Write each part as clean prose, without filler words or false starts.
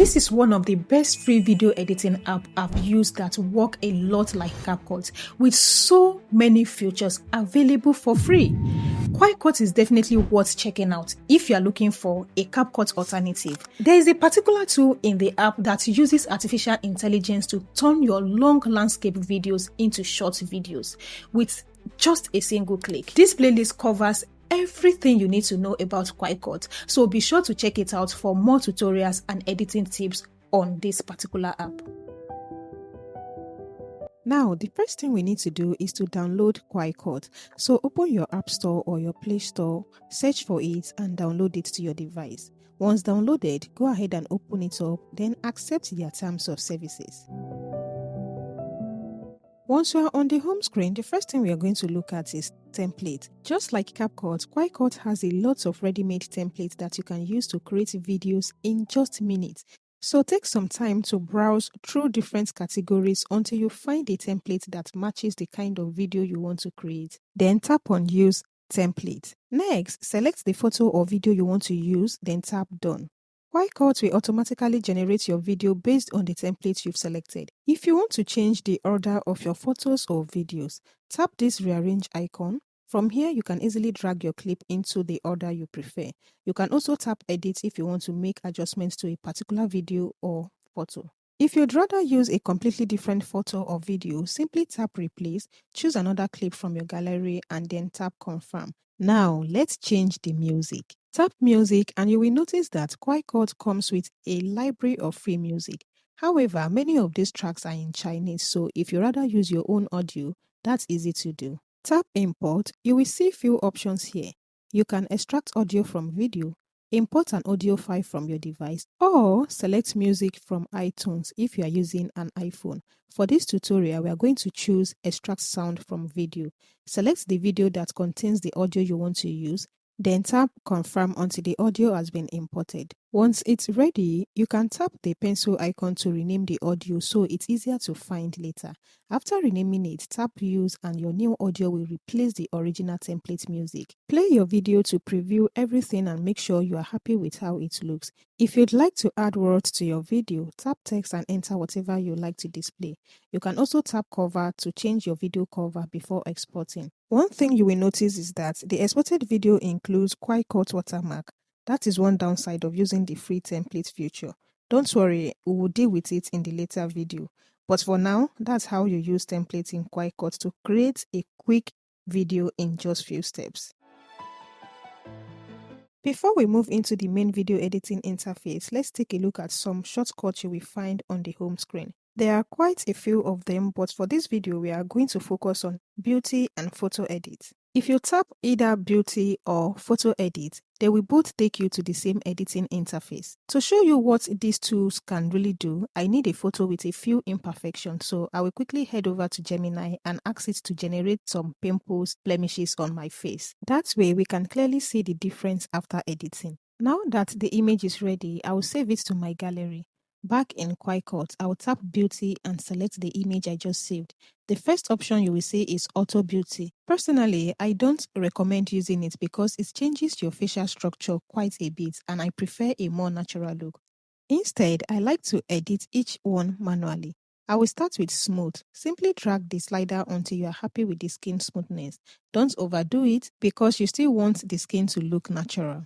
This is one of the best free video editing app I've used that work a lot like CapCut, with so many features available for free. Kwaicut is definitely worth checking out if you are looking for a CapCut alternative. There is a particular tool in the app that uses artificial intelligence to turn your long landscape videos into short videos with just a single click. This playlist covers everything you need to know about Kwaicut, so be sure to check it out for more tutorials and editing tips on this particular app. Now, the first thing we need to do is to download Kwaicut. So open your App Store or your Play Store, search for it and download it to your device. Once downloaded, go ahead and open it up, then accept their terms of services. Once you are on the home screen, the first thing we are going to look at is template. Just like CapCut, Kwaicut has a lot of ready-made templates that you can use to create videos in just minutes. So take some time to browse through different categories until you find a template that matches the kind of video you want to create. Then tap on Use Template. Next, select the photo or video you want to use, then tap Done. Kwaicut will automatically generate your video based on the template you've selected. If you want to change the order of your photos or videos, tap this rearrange icon. From here, you can easily drag your clip into the order you prefer. You can also tap edit if you want to make adjustments to a particular video or photo. If you'd rather use a completely different photo or video, simply tap replace, choose another clip from your gallery and then tap confirm. Now, let's change the music. Tap music and you will notice that Kwaicut comes with a library of free music. However, many of these tracks are in Chinese, so if you rather use your own audio, that's easy to do. Tap import, you will see few options here. You can extract audio from video, import an audio file from your device, or select music from iTunes if you are using an iPhone. For this tutorial, we are going to choose extract sound from video. Select the video that contains the audio you want to use, then tap confirm until the audio has been imported. Once it's ready, you can tap the pencil icon to rename the audio so it's easier to find later. After renaming it, tap use and your new audio will replace the original template music. Play your video to preview everything and make sure you are happy with how it looks. If you'd like to add words to your video, tap text and enter whatever you like to display. You can also tap cover to change your video cover before exporting. One thing you will notice is that the exported video includes Kwaicut watermark. That is one downside of using the free template feature. Don't worry, we will deal with it in the later video. But for now, that's how you use templates in Kwaicut to create a quick video in just few steps. Before we move into the main video editing interface, let's take a look at some shortcuts you will find on the home screen. There are quite a few of them, but for this video, we are going to focus on Beauty and Photo Edit. If you tap either Beauty or Photo Edit, they will both take you to the same editing interface. To show you what these tools can really do, I need a photo with a few imperfections, so I will quickly head over to Gemini and ask it to generate some pimples, blemishes on my face. That way, we can clearly see the difference after editing. Now that the image is ready, I will save it to my gallery. Back in Kwaicut, I will tap Beauty and select the image I just saved. The first option you will see is Auto Beauty. Personally, I don't recommend using it because it changes your facial structure quite a bit and I prefer a more natural look. Instead, I like to edit each one manually. I will start with Smooth. Simply drag the slider until you are happy with the skin smoothness. Don't overdo it because you still want the skin to look natural.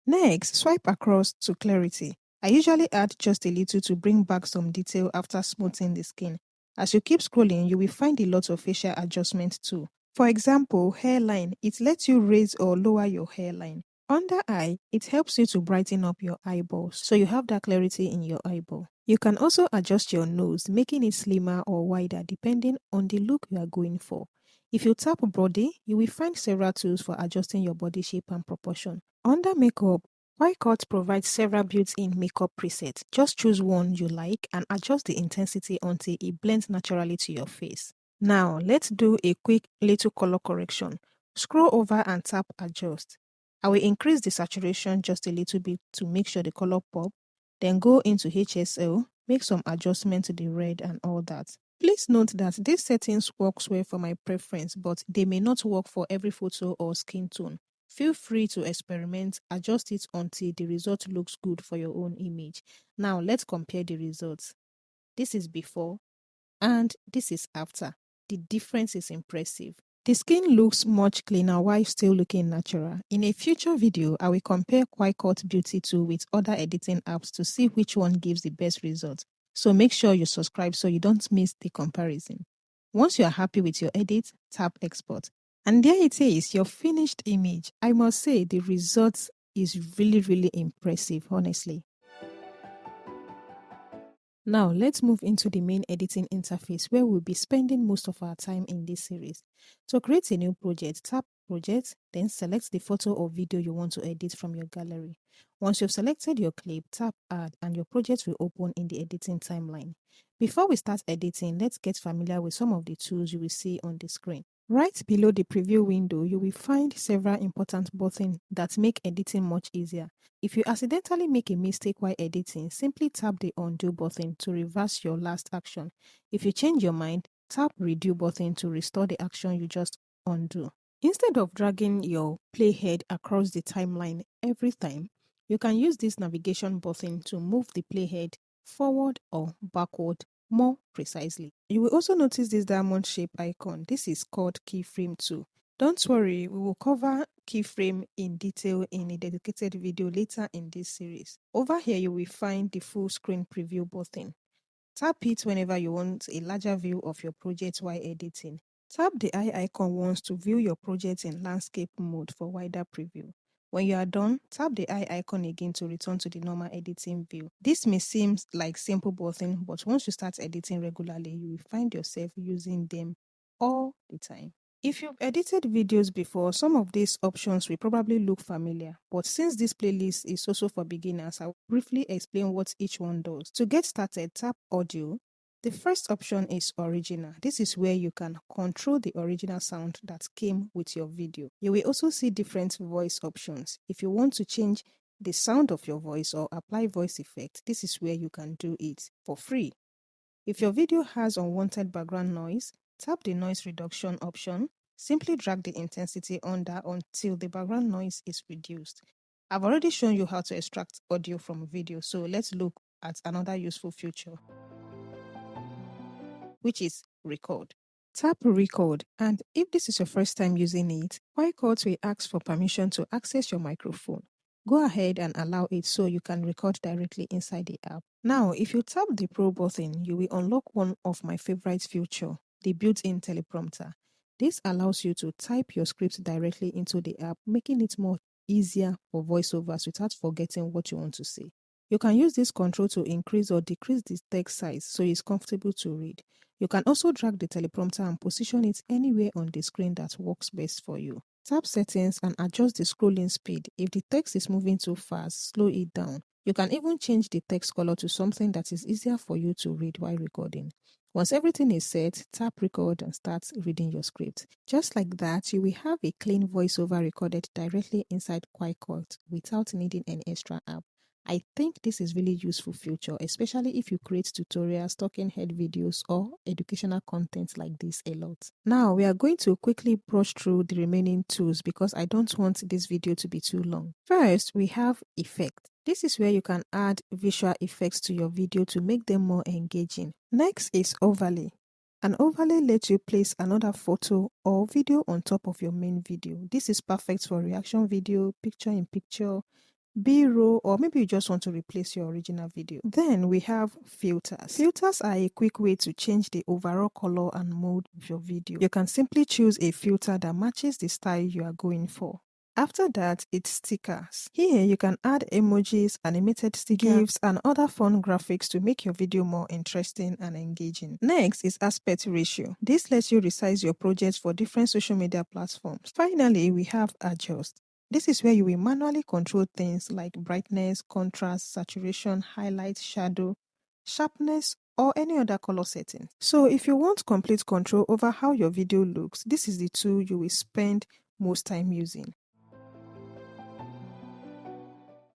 Next, swipe across to Clarity. I usually add just a little to bring back some detail after smoothing the skin. As you keep scrolling, you will find a lot of facial adjustments too. For example, hairline, it lets you raise or lower your hairline. Under eye, it helps you to brighten up your eyeballs, so you have that clarity in your eyeball. You can also adjust your nose, making it slimmer or wider depending on the look you are going for. If you tap body, you will find several tools for adjusting your body shape and proportion. Under makeup, Kwaicut provides several built-in makeup presets. Just choose one you like and adjust the intensity until it blends naturally to your face. Now, let's do a quick little color correction. Scroll over and tap Adjust. I will increase the saturation just a little bit to make sure the color pop. Then go into HSL, make some adjustment to the red and all that. Please note that these settings works well for my preference, but they may not work for every photo or skin tone. Feel free to experiment, adjust it until the result looks good for your own image. Now let's compare the results. This is before and this is after. The difference is impressive. The skin looks much cleaner while still looking natural. In a future video, I will compare Kwaicut Beauty tool with other editing apps to see which one gives the best result. So make sure you subscribe so you don't miss the comparison. Once you are happy with your edit, tap export. And there it is, your finished image. I must say the result is really impressive, honestly. Now, let's move into the main editing interface where we'll be spending most of our time in this series. To create a new project, tap Project, then select the photo or video you want to edit from your gallery. Once you've selected your clip, tap Add and your project will open in the editing timeline. Before we start editing, let's get familiar with some of the tools you will see on the screen. Right below the preview window, you will find several important buttons that make editing much easier. If you accidentally make a mistake while editing, simply tap the Undo button to reverse your last action. If you change your mind, tap Redo button to restore the action you just undo. Instead of dragging your playhead across the timeline every time, you can use this navigation button to move the playhead forward or backward more precisely. You will also notice this diamond shape icon. This is called keyframe 2. Don't worry, we will cover keyframe in detail in a dedicated video later in this series. Over here, you will find the full screen preview button. Tap it whenever you want a larger view of your project while editing. Tap the eye icon once to view your project in landscape mode for wider preview. When you are done, tap the eye icon again to return to the normal editing view. This may seem like simple button, but once you start editing regularly, you will find yourself using them all the time. If you've edited videos before, some of these options will probably look familiar, but since this playlist is also for beginners, I'll briefly explain what each one does. To get started, tap Audio. The first option is Original. This is where you can control the original sound that came with your video. You will also see different voice options. If you want to change the sound of your voice or apply voice effect, this is where you can do it for free. If your video has unwanted background noise, tap the noise reduction option. Simply drag the intensity under until the background noise is reduced. I've already shown you how to extract audio from a video, so let's look at another useful feature, which is record. Tap record, and if this is your first time using it, Kwaicut will ask for permission to access your microphone. Go ahead and allow it so you can record directly inside the app. Now, if you tap the Pro button, you will unlock one of my favorite features, the built-in teleprompter. This allows you to type your script directly into the app, making it more easier for voiceovers without forgetting what you want to say. You can use this control to increase or decrease the text size so it's comfortable to read. You can also drag the teleprompter and position it anywhere on the screen that works best for you. Tap Settings and adjust the scrolling speed. If the text is moving too fast, slow it down. You can even change the text color to something that is easier for you to read while recording. Once everything is set, tap Record and start reading your script. Just like that, you will have a clean voiceover recorded directly inside Kwaicut without needing any extra app. I think this is really useful feature, especially if you create tutorials, talking head videos, or educational content like this a lot. Now, we are going to quickly brush through the remaining tools because I don't want this video to be too long. First, we have Effect. This is where you can add visual effects to your video to make them more engaging. Next is Overlay. An overlay lets you place another photo or video on top of your main video. This is perfect for reaction video, picture-in-picture, B-roll, or maybe you just want to replace your original video. Then we have filters. Filters are a quick way to change the overall color and mode of your video. You can simply choose a filter that matches the style you are going for. After that, it's stickers. Here you can add emojis, animated stickers, GIFs, and other fun graphics to make your video more interesting and engaging. Next is aspect ratio. This lets you resize your project for different social media platforms. Finally, we have adjust. This is where you will manually control things like brightness, contrast, saturation, highlight, shadow, sharpness, or any other color setting. So if you want complete control over how your video looks, this is the tool you will spend most time using.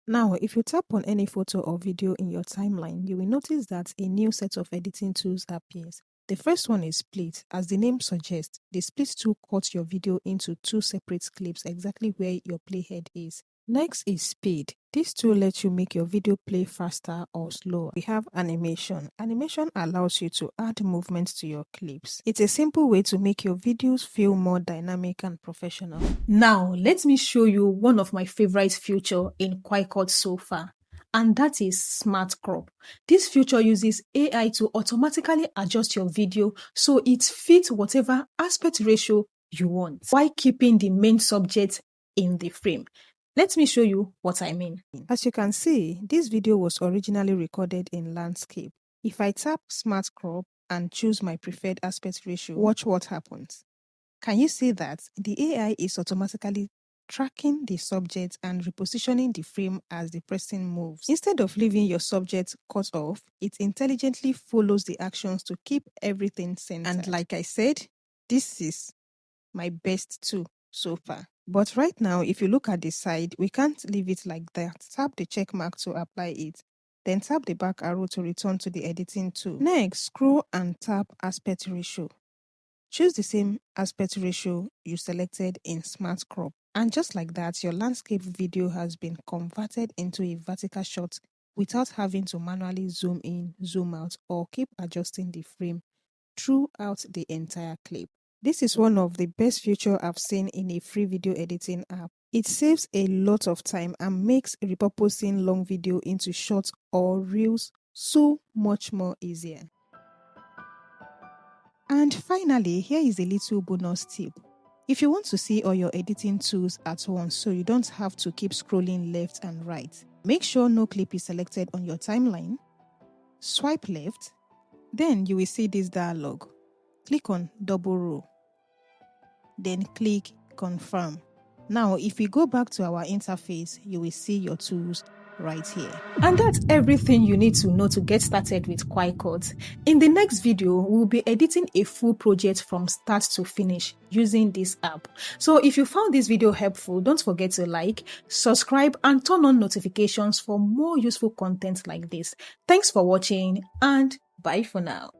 Now, if you tap on any photo or video in your timeline, you will notice that a new set of editing tools appears. The first one is split. As the name suggests, the split tool cuts your video into two separate clips exactly where your playhead is. Next is speed. This tool lets you make your video play faster or slower. We have animation. Animation allows you to add movements to your clips. It's a simple way to make your videos feel more dynamic and professional. Now, let me show you one of my favorite features in Kwaicut so far, and that is Smart Crop. This feature uses AI to automatically adjust your video so it fits whatever aspect ratio you want, while keeping the main subject in the frame. Let me show you what I mean. As you can see, this video was originally recorded in landscape. If I tap Smart Crop and choose my preferred aspect ratio, watch what happens. Can you see that the AI is automatically tracking the subject and repositioning the frame as the person moves? Instead of leaving your subject cut off, it intelligently follows the actions to keep everything centered. And like I said, this is my best tool so far. But right now, if you look at the side, we can't leave it like that. Tap the check mark to apply it. Then tap the back arrow to return to the editing tool. Next, scroll and tap aspect ratio. Choose the same aspect ratio you selected in Smart Crop. And just like that, your landscape video has been converted into a vertical shot without having to manually zoom in, zoom out, or keep adjusting the frame throughout the entire clip. This is one of the best features I've seen in a free video editing app. It saves a lot of time and makes repurposing long video into shorts or reels so much more easier. And finally, here is a little bonus tip. If you want to see all your editing tools at once so you don't have to keep scrolling left and right, make sure no clip is selected on your timeline. Swipe left, then you will see this dialog. Click on double row. Then click confirm. Now, if we go back to our interface, you will see your tools right here. And that's everything you need to know to get started with Kwaicut. In the next video, we'll be editing a full project from start to finish using this app. So if you found this video helpful, don't forget to like, subscribe, and turn on notifications for more useful content like this. Thanks for watching, and bye for now.